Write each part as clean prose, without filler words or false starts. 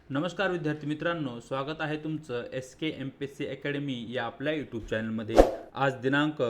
नमस्कार विद्यार्थी मित्रांनो, स्वागत आहे तुमचं SK MPSC अकॅडमी या आपल्या यूट्यूब चॅनलमध्ये। आज दिनांक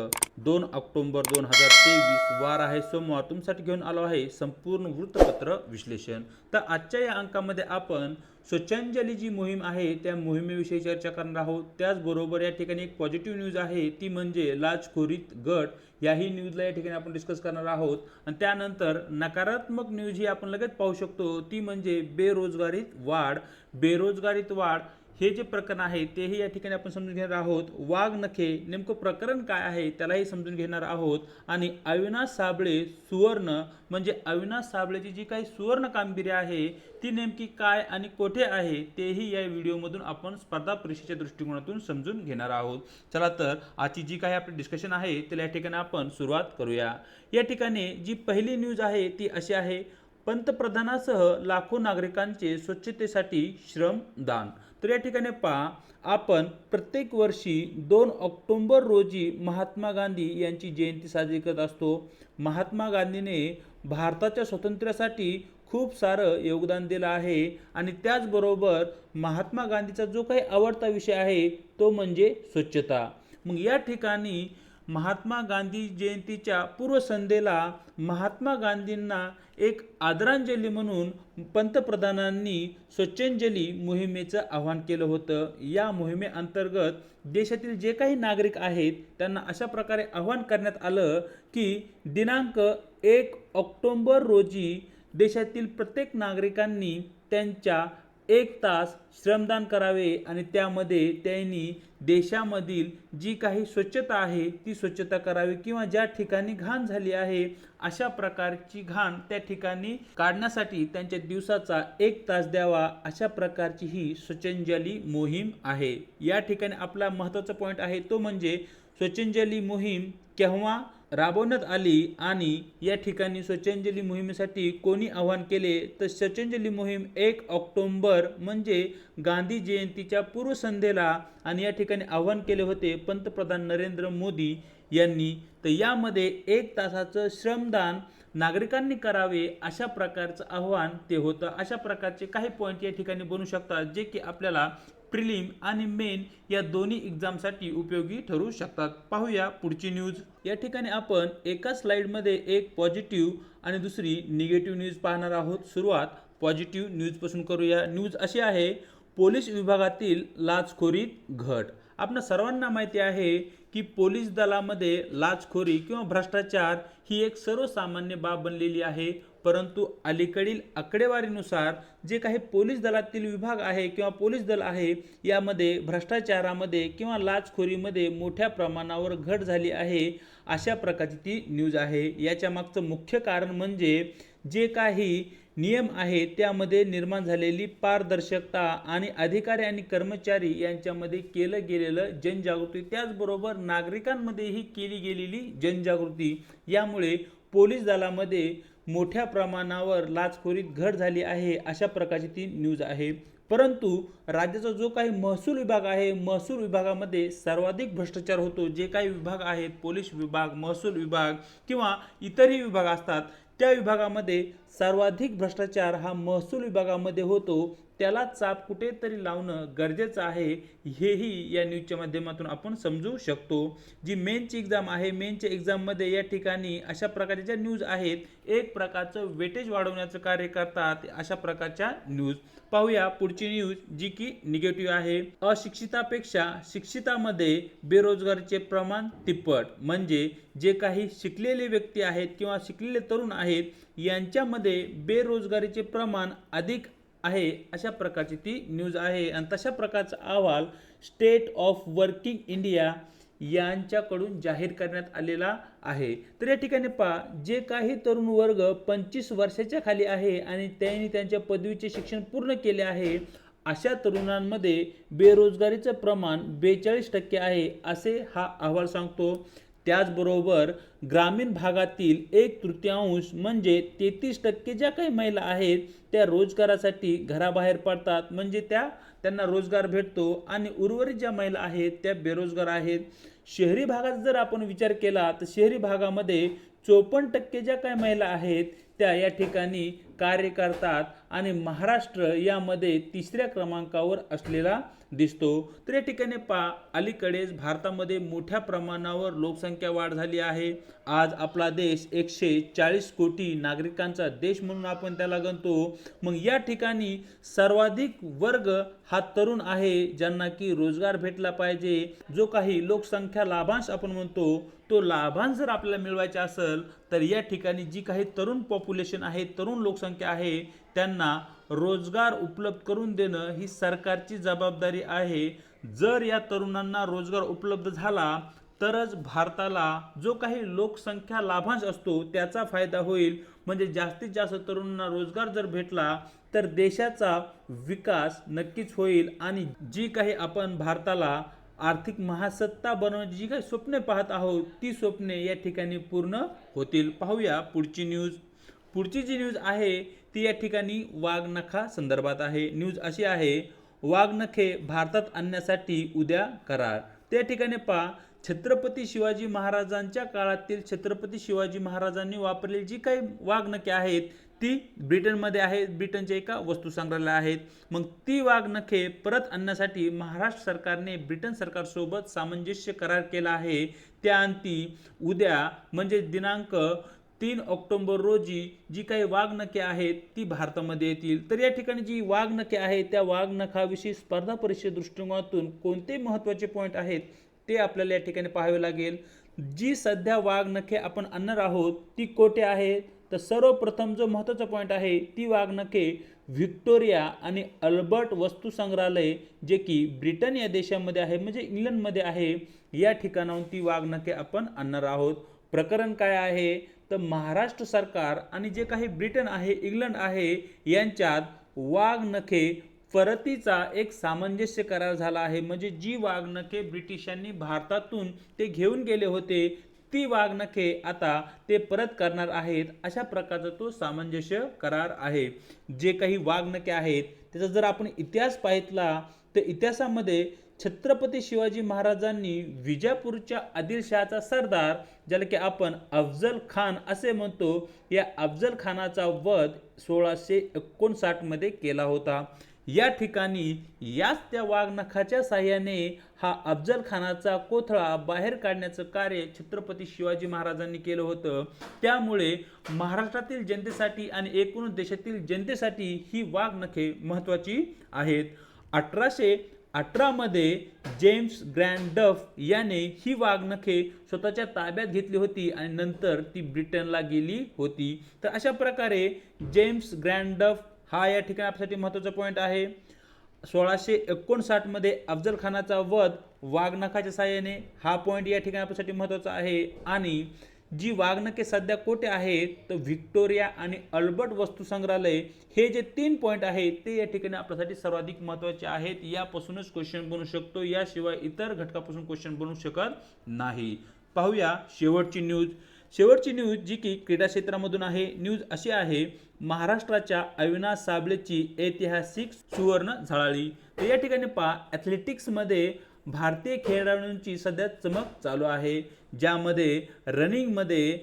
2 ऑक्टोबर 2023 वार आहे सोमवार। तुमच्यासाठी घेऊन आलो आहे संपूर्ण वृत्तपत्र विश्लेषण। तर आजच्या या अंकामध्ये आपण स्वच्छंजली जी मोहीम आहे त्या मोहिमेविषयी चर्चा करणार आहोत। त्याचबरोबर या ठिकाणी एक पॉझिटिव्ह न्यूज आहे ती म्हणजे लाचखोरीत गट याही न्यूजला या ठिकाणी आपण डिस्कस करणार आहोत। आणि त्यानंतर नकारात्मक न्यूज ही आपण लगेच पाहू शकतो ती म्हणजे बेरोजगारीत वाढ हे जे प्रकरण आहे तेही या ठिकाणी आपण समजून घेणार आहोत। वाघ नखे नेमकं प्रकरण काय आहे त्यालाही समजून घेणार आहोत। आणि अविनाश साबळे सुवर्ण म्हणजे अविनाश साबळेची जी काही सुवर्ण कामगिरी आहे ती नेमकी काय आणि कोठे आहे तेही या व्हिडिओमधून आपण स्पर्धा परीक्षेच्या दृष्टिकोनातून समजून घेणार आहोत। चला तर आजची जी काही आपली डिस्कशन आहे त्याला या ठिकाणी आपण सुरुवात करूया। या ठिकाणी जी पहिली न्यूज आहे ती अशी आहे, पंतप्रधानासह लाखो नागरिकांचे स्वच्छतेसाठी श्रमदान। तर या ठिकाणी पहा, आपण प्रत्येक वर्षी 2 ऑक्टोबर रोजी महात्मा गांधी यांची जयंती साजरी करत असतो। महात्मा गांधीने भारताच्या स्वातंत्र्यासाठी खूप सारं योगदान दिलं आहे आणि त्याचबरोबर महात्मा गांधीचा जो काही आवडता विषय आहे तो म्हणजे स्वच्छता। मग या ठिकाणी महात्मा गांधी जयंतीच्या पूर्वसंध्येला महात्मा गांधींना एक आदरांजली म्हणून पंतप्रधानांनी स्वच्छंजली मोहिमेचं आवाहन केलं होतं। या मोहिमेअंतर्गत देशातील जे काही नागरिक आहेत त्यांना अशा प्रकारे आवाहन करण्यात आलं की दिनांक 1 ऑक्टोबर रोजी देशातील प्रत्येक नागरिकांनी त्यांच्या 1 तास श्रमदान करावे आणि त्यामध्ये त्यांनी देशामधील जी काही स्वच्छता आहे ती स्वच्छता करावी किंवा ज्या ठिकाणी घाण झाली आहे अशा प्रकारची घाण त्या ठिकाणी काढण्यासाठी त्यांच्या दिवसाचा 1 तास द्यावा, अशा प्रकारची ही स्वच्छंजली मोहीम आहे। या ठिकाणी आपला महत्त्वाचा पॉईंट आहे तो म्हणजे स्वच्छंजली मोहीम केव्हा राबवण्यात आली आणि या ठिकाणी स्वच्छंजली मोहिमेसाठी कोणी आवाहन केले, तर स्वच्छंजली मोहीम 1 ऑक्टोबर म्हणजे गांधी जयंतीच्या पूर्वसंध्येला आणि या ठिकाणी आवाहन केले होते पंतप्रधान नरेंद्र मोदी यांनी। तर यामध्ये 1 तासाचं श्रमदान नागरिकांनी करावे अशा प्रकारचं आव्हान ते होतं। अशा प्रकारचे काही पॉईंट या ठिकाणी बनू शकतात जे की आपल्याला प्रिलिम आणि मेन या दोन्ही एक्झामसाठी उपयोगी ठरू शकतात। पाहूया पुढची न्यूज। या ठिकाणी आपण एका स्लाइडमध्ये एक पॉझिटिव्ह आणि दुसरी निगेटिव्ह न्यूज पाहणार आहोत। सुरुवात पॉझिटिव्ह न्यूजपासून करूया। न्यूज अशी आहे, पोलीस विभागातील लाचखोरीत घट। आपल्या सर्वांना माहिती आहे की पोलीस दलामध्ये लाचखोरी किंवा भ्रष्टाचार ही एक सर्वसामान्य बाब बनलेली आहे, परंतु अलीकडील आकडेवारीनुसार जे काही पोलीस दलातील विभाग आहे किंवा पोलीस दल आहे यामध्ये भ्रष्टाचारामध्ये किंवा लाचखोरीमध्ये मोठ्या प्रमाणावर घट झाली आहे, अशा प्रकारची ती न्यूज आहे। याच्या मागचं मुख्य कारण म्हणजे जे काही नियम आहे त्यामध्ये निर्माण झालेली पारदर्शकता आणि अधिकारी आणि कर्मचारी यांच्यामध्ये केलं गेलेलं जनजागृती, त्याचबरोबर नागरिकांमध्येही केली गेलेली जनजागृती यामुळे पोलीस दलामध्ये मोठ्या प्रमाणावर लाचखोरीत घट झाली आहे, अशा प्रकारची ती न्यूज आहे। परंतु राज्याचा जो काही महसूल विभाग आहे, महसूल विभागामध्ये सर्वाधिक भ्रष्टाचार होतो। जे काही विभाग आहेत, पोलीस विभाग, महसूल विभाग किंवा इतरही विभाग असतात, त्या विभागामध्ये सर्वाधिक भ्रष्टाचार हा महसूल विभागामध्ये होतो। त्याला चाप कुठेतरी लावणं गरजेचं आहे, हेही या न्यूजच्या माध्यमातून आपण समजू शकतो। जी मेनची एक्झाम आहे, मेनच्या एक्झाममध्ये या ठिकाणी अशा प्रकारच्या ज्या न्यूज आहेत एक प्रकारचं वेटेज वाढवण्याचं कार्य करतात, अशा प्रकारच्या न्यूज। पाहूया पुढची न्यूज जी की निगेटिव्ह आहे। अशिक्षितापेक्षा शिक्षितामध्ये बेरोजगारीचे प्रमाण तिप्पट। म्हणजे जे काही शिकलेले व्यक्ती आहेत किंवा शिकलेले तरुण आहेत यांच्यामध्ये बेरोजगारीचे प्रमाण अधिक आहे, अशा प्रकारची ती न्यूज आहे। आणि तशा प्रकारचा अहवाल स्टेट ऑफ वर्किंग इंडिया यांच्याकडून जाहीर करण्यात आलेला आहे। तर या ठिकाणी पहा, जे काही तरुण वर्ग 25 वर्षाच्या खाली आहे आणि त्यांनी त्यांच्या पदवीचे शिक्षण पूर्ण केले आहे अशा तरुणांमध्ये बेरोजगारीचं प्रमाण 42% आहे, असे हा अहवाल सांगतो। त्याचबरोबर ग्रामीण भागातील 1/3 म्हणजे 33% ज्या काही महिला आहेत त्या रोजगारासाठी घराबाहेर पडतात, म्हणजे त्यांना रोजगार भेटतो आणि उर्वरित ज्या महिला आहेत त्या बेरोजगार आहेत। शहरी भागात जर आपण विचार केला तर शहरी भागामध्ये 54% ज्या काही महिला आहेत त्या या ठिकाणी कार्य करतात आणि महाराष्ट्र यामध्ये तिसऱ्या क्रमांकावर असलेला दिसतो। तर या ठिकाणी पहा, अलीकडेच भारतामध्ये मोठ्या प्रमाणावर लोकसंख्या वाढ झाली आहे। आज आपला देश 140 कोटी नागरिकांचा देश म्हणून आपण त्याला गणतो। मग या ठिकाणी सर्वाधिक वर्ग हा तरुण आहे, ज्यांना की रोजगार भेटला पाहिजे। जो काही लोकसंख्या लाभांश आपण म्हणतो, तो लाभांश जर आपल्याला मिळवायचा असेल तर या ठिकाणी जी काही तरुण पॉप्युलेशन आहे, तरुण लोकसंख्या आहे, त्यांना रोजगार उपलब्ध करून देणं ही सरकारची जबाबदारी आहे। जर या तरुणांना रोजगार उपलब्ध झाला तरच भारताला जो काही लोकसंख्या लाभांश असतो त्याचा फायदा होईल। म्हणजे जास्तीत जास्त तरुणांना रोजगार जर भेटला तर देशाचा विकास नक्कीच होईल आणि जी काही आपण भारताला आर्थिक महासत्ता बनवण्याची जी काही स्वप्ने पाहत आहोत, ती स्वप्ने या ठिकाणी पूर्ण होतील। पाहूया पुढची न्यूज। पुढची जी न्यूज आहे ती या ठिकाणी वाघनखा संदर्भात आहे। न्यूज अशी आहे, वाघनखे भारतात आणण्यासाठी उद्या करार। त्या ठिकाणी पहा, छत्रपती शिवाजी महाराजांच्या काळातील छत्रपती शिवाजी महाराजांनी वापरलेली जी काही वाघनखे आहेत ती ब्रिटनमध्ये आहेत, ब्रिटनच्या एका वस्तू संग्रहालय आहेत। मग ती वाघनखे परत आणण्यासाठी महाराष्ट्र सरकारने ब्रिटन सरकारसोबत सामंजस्य करार केला आहे। त्याअंती उद्या म्हणजे दिनांक 3 ऑक्टोबर रोजी जी काही वाघनखे आहेत ती भारतामध्ये येतील। तर या ठिकाणी जी वाघनखे आहेत त्या वाघनखाविषयी स्पर्धा परीक्षे दृष्टिकोनातून कोणते महत्त्वाचे पॉईंट आहेत ते आपल्याला या ठिकाणी पाहावे लागेल। जी सध्या वाघनखे आपण आणणार आहोत ती कोठे आहेत, तर सर्वप्रथम जो महत्त्वाचा पॉईंट आहे ती वाघनखे व्हिक्टोरिया आणि अल्बर्ट वस्तू संग्रहालय जे की ब्रिटन या देशामध्ये आहे, म्हणजे इंग्लंडमध्ये आहे, या ठिकाणाहून ती वाघनखे आपण आणणार आहोत। प्रकरण काय आहे, तर महाराष्ट्र सरकार आणि जे काही ब्रिटन आहे, इंग्लंड आहे, यांच्यात वाघनखे परतीचा एक सामंजस्य करार झाला आहे। म्हणजे जी वाघनखे ब्रिटिशांनी भारतातून ते घेऊन गेले होते ती वाघनखे आता ते परत करणार आहेत, अशा प्रकारचा तो सामंजस्य करार आहे। जे काही वाघनखे आहेत त्याचा जर आपण इतिहास पाहितला तर इतिहासामध्ये छत्रपती शिवाजी महाराजांनी विजापूरच्या आदिलशहाचा सरदार, ज्याला की आपण अफजल खान असे म्हणतो, या अफजल खानाचा वध 1659 मध्ये केला होता। या ठिकाणी याच त्या वाघनखाच्या साहाय्याने हा अफजल खानाचा कोथळा बाहेर काढण्याचं कार्य छत्रपती शिवाजी महाराजांनी केलं होतं। त्यामुळे महाराष्ट्रातील जनतेसाठी आणि एकूण देशातील जनतेसाठी ही वाघनखे महत्त्वाची आहेत। 1818 मध्ये जेम्स ग्रँड डफ याने ही वाघनखे स्वतःच्या ताब्यात घेतली होती आणि नंतर ती ब्रिटनला गेली होती। तर अशा प्रकारे जेम्स ग्रँड डफ हा या ठिकाणी आपल्यासाठी महत्त्वाचा पॉईंट आहे। 1659 मध्ये अफजल खानाचा वध वाघनखाच्या साहाय्याने, हा पॉईंट या ठिकाणी आपल्यासाठी महत्त्वाचा आहे। आणि जी वाघनखे सध्या कोठे आहेत तर व्हिक्टोरिया आणि अल्बर्ट वस्तू संग्रहालय, हे जे 3 पॉईंट आहेत ते या ठिकाणी आपल्यासाठी सर्वाधिक महत्त्वाचे आहेत। यापासूनच क्वेश्चन बनू शकतो, याशिवाय इतर घटकापासून क्वेश्चन बनू शकत नाही। पाहूया शेवटची न्यूज। शेवटची न्यूज जी की क्रीडा क्षेत्रामधून आहे। न्यूज अशी आहे, महाराष्ट्राच्या अविनाश साबळेची ऐतिहासिक सुवर्ण झळाळी। तर या ठिकाणी पहा, ॲथलेटिक्समध्ये भारतीय खेळाडूंची सध्या चमक चालू आहे, ज्यामध्ये रनिंगमध्ये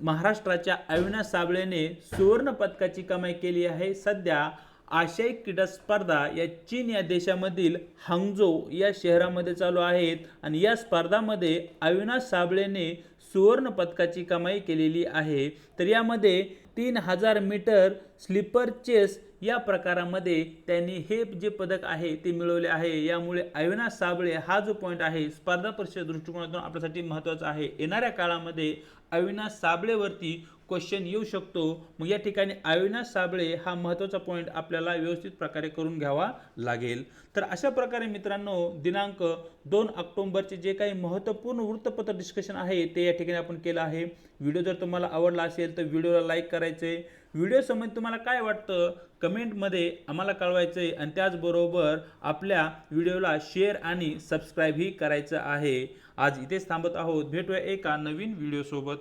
महाराष्ट्राच्या अविनाश साबळेने सुवर्ण पदकाची कमाई केली आहे। सध्या आशियाई क्रीडा स्पर्धा या चीन या देशामधील हांगझो या शहरामध्ये चालू आहेत आणि या स्पर्धामध्ये अविनाश साबळेने सुवर्ण पदकाची कमाई केलेली आहे। तर यामध्ये 3000 मीटर स्लीपर चेस या प्रकारामध्ये त्यांनी हे जे पदक आहे ते मिळवले आहे। यामुळे अविनाश साबळे हा जो पॉईंट आहे स्पर्धा परीक्षे दृष्टिकोनातून आपल्यासाठी महत्त्वाचा आहे। येणाऱ्या काळामध्ये अविनाश साबळेवरती क्वेश्चन येऊ शकतो। मग या ठिकाणी अविनाश साबळे हा महत्त्वाचा पॉईंट आपल्याला व्यवस्थित प्रकारे करून घ्यावा लागेल। तर अशा प्रकारे मित्रांनो, दिनांक 2 ऑक्टोबरचे जे काही महत्त्वपूर्ण वृत्तपत्र डिस्कशन आहे ते या ठिकाणी आपण केलं आहे। व्हिडिओ जर तुम्हाला आवडला असेल तर व्हिडिओला लाईक करायचे। व्हिडिओ संबंधी तुम्हाला काय वाटतं कमेंटमध्ये आम्हाला कळवायचे आणि त्याचबरोबर आपल्या व्हिडिओला शेअर आणि सबस्क्राईबही करायचं आहे। आज इथेच थांबत आहोत, भेटूया एका नवीन व्हिडिओ सोबत।